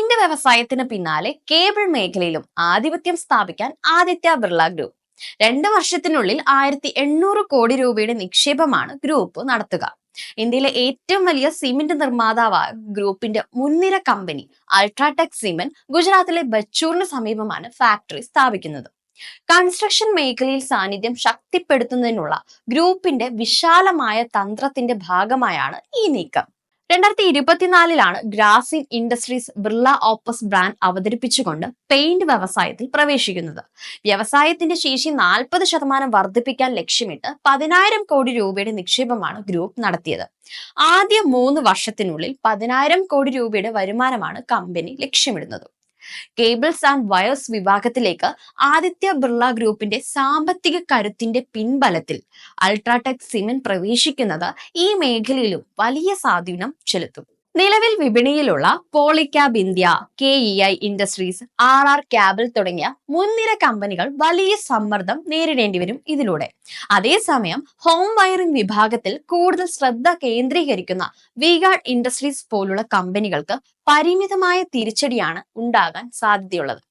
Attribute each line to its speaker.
Speaker 1: Paint വ്യവസായത്തിന് പിന്നാലെ cable മേഖലയിലും ആധിപത്യം സ്ഥാപിക്കാൻ ആദിത്യ ബിർള ഗ്രൂപ്പ് 2 വർഷത്തിനുള്ളിൽ 1800 കോടി രൂപയുടെ നിക്ഷേപമാണ് ഗ്രൂപ്പ് നടത്തുക. ഇന്ത്യയിലെ ഏറ്റവും വലിയ സിമന്റ് നിർമ്മാതാവായ ഗ്രൂപ്പിന്റെ മുൻനിര കമ്പനി അൾട്രാടെക് സിമന്റ് ഗുജറാത്തിലെ ബച്ചൂറിന് സമീപമാണ് ഫാക്ടറി സ്ഥാപിക്കുന്നത്. കൺസ്ട്രക്ഷൻ മേഖലയിൽ സാന്നിധ്യം ശക്തിപ്പെടുത്തുന്നതിനുള്ള ഗ്രൂപ്പിന്റെ വിശാലമായ തന്ത്രത്തിന്റെ ഭാഗമായാണ് ഈ നീക്കം. 2024 Grasim industries Birla opus brand അവതരിപ്പിച്ചുകൊണ്ട് പെയിന്റ് വ്യവസായത്തിൽ പ്രവേശിക്കുന്നത്. വ്യവസായത്തിന്റെ ശേഷി 40% വർദ്ധിപ്പിക്കാൻ ലക്ഷ്യമിട്ട് 10,000 കോടി രൂപയുടെ നിക്ഷേപമാണ് ഗ്രൂപ്പ് നടത്തിയത്. ആദ്യ 3 വർഷത്തിനുള്ളിൽ 10,000 കോടി രൂപയുടെ വരുമാനമാണ് കമ്പനി ലക്ഷ്യമിടുന്നത്. കേബിൾസ് ആൻഡ് വയേഴ്സ് വിഭാഗത്തിലേക്ക് ആദിത്യ ബിർള ഗ്രൂപ്പിന്റെ സാമ്പത്തിക കരുത്തിന്റെ പിൻബലത്തിൽ അൾട്രാടെക് സിമന്റ് പ്രവേശിക്കുന്നത് ഈ മേഖലയിലും വലിയ സ്വാധീനം ചെലുത്തും. നിലവിൽ വിപണിയിലുള്ള Polycab India, KEI industries, RR cable തുടങ്ങിയ മുൻനിര കമ്പനികൾ വലിയ സമ്മർദ്ദം നേരിടേണ്ടി വരും ഇതിലൂടെ. അതേസമയം ഹോം വയറിംഗ് വിഭാഗത്തിൽ കൂടുതൽ ശ്രദ്ധ കേന്ദ്രീകരിക്കുന്ന വി-ഗാർഡ് ഇൻഡസ്ട്രീസ് പോലുള്ള കമ്പനികൾക്ക് പരിമിതമായ തിരിച്ചടിയാണ് ഉണ്ടാകാൻ സാധ്യതയുള്ളത്.